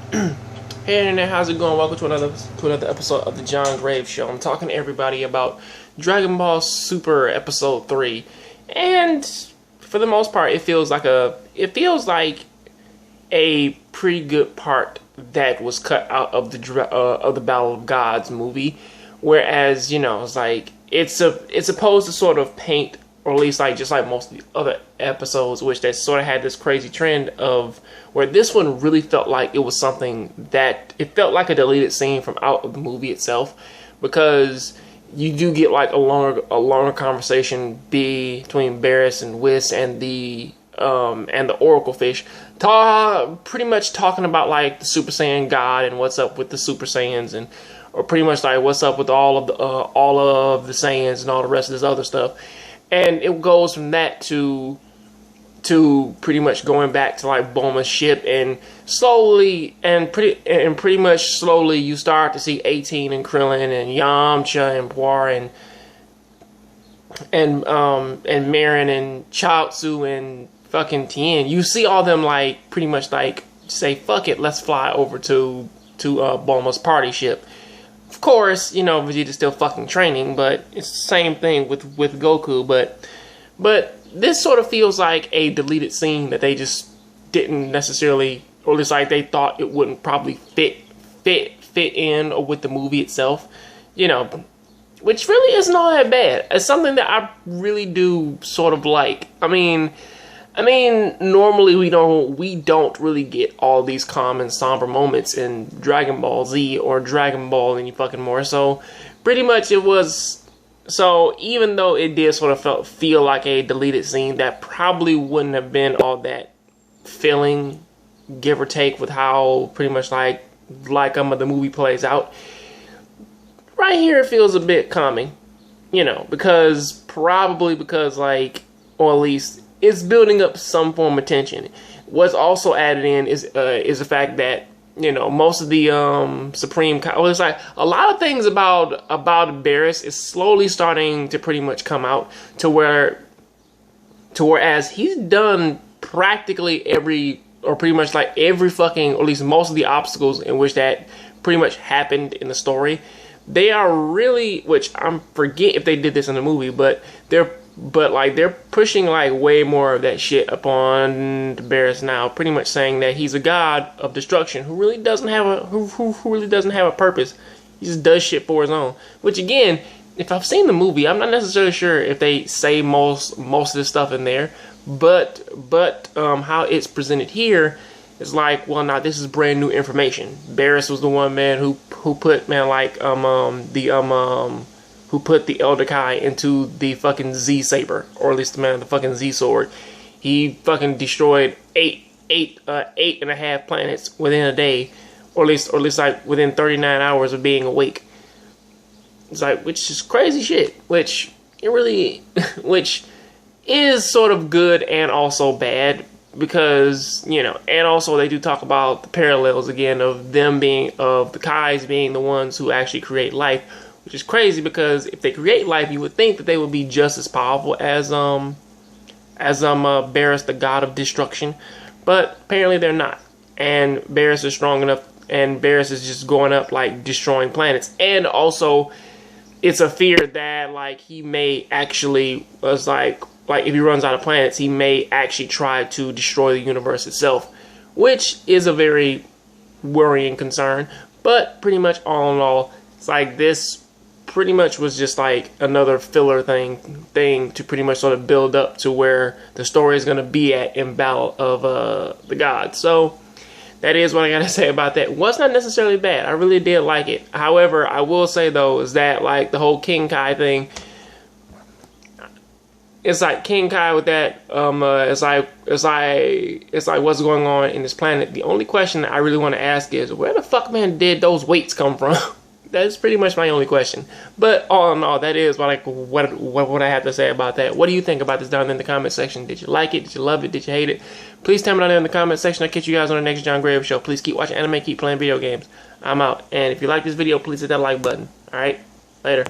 Hey internet, how's it going? Welcome to another episode of the Jongravesshow. I'm talking to everybody about Dragon Ball Super Episode 3. And for the most part, it feels like a pretty good part that was cut out of the Battle of Gods movie. Whereas, it's supposed to sort of paint, or at least just like most of the other episodes, which they sort of had this crazy trend of where this one really felt like it was something that it felt like a deleted scene from out of the movie itself, because you do get like a longer conversation between Barris and Whis and the Oracle Fish, pretty much talking about like the Super Saiyan God and what's up with the Super Saiyans, and or pretty much like what's up with all of the Saiyans and all the rest of this other stuff. And it goes from that to pretty much going back to like Bulma's ship, and pretty much slowly you start to see 18 and Krillin and Yamcha and Puar and Marin and Chaozu and fucking Tien. You see all them like pretty much like say fuck it, let's fly over to Bulma's party ship. Of course, Vegeta's still fucking training, but it's the same thing with Goku. But this sort of feels like a deleted scene that they just didn't necessarily, or at least like they thought it wouldn't probably fit in or with the movie itself, which really isn't all that bad. It's something that I really do sort of like. I mean, normally we don't really get all these calm and somber moments in Dragon Ball Z or Dragon Ball any fucking more. So pretty much it was. So even though it did sort of feel like a deleted scene, that probably wouldn't have been all that filling, give or take, with how pretty much like the movie plays out. Right here, it feels a bit calming, because like, or at least it's building up some form of tension. What's also added in is the fact that most of the Supreme, it's like a lot of things about Barris is slowly starting to pretty much come out to whereas he's done practically pretty much like every fucking, or at least most of the obstacles in which that pretty much happened in the story. They are really, which I forget if they did this in the movie, but they're pushing like way more of that shit upon Barris now, pretty much saying that he's a god of destruction who really doesn't have a purpose. He just does shit for his own. Which again, if I've seen the movie, I'm not necessarily sure if they say most of this stuff in there, but how it's presented here is like, well, now this is brand new information. Barris was the one man who put who put the Elder Kai into the fucking Z Saber, or at least the fucking Z Sword. He fucking destroyed eight and a half planets within a day, or at least like within 39 hours of being awake. It's like, which is crazy shit. Which is sort of good and also bad, because and also they do talk about the parallels again of the Kais being the ones who actually create life. Which is crazy, because if they create life, you would think that they would be just as powerful as Barris, the god of destruction, but apparently they're not. And Barris is strong enough, and Barris is just going up like destroying planets. And also, it's a fear that like he may actually like if he runs out of planets, he may actually try to destroy the universe itself, which is a very worrying concern. But pretty much all in all, it's like this pretty much was just like another filler thing to pretty much sort of build up to where the story is going to be at in Battle of the Gods. So that is what I gotta say about that. It was not necessarily bad. I really did like it. However, I will say though is that like the whole King Kai thing, it's like King Kai with that. It's like what's going on in this planet. The only question that I really want to ask is, where the fuck, man, did those weights come from? That's pretty much my only question. But all in all, that is what I have to say about that. What do you think about this down in the comment section? Did you like it? Did you love it? Did you hate it? Please tell me down there in the comment section. I'll catch you guys on the next Jongravesshow. Please keep watching anime, keep playing video games. I'm out. And if you like this video, please hit that like button. Alright? Later.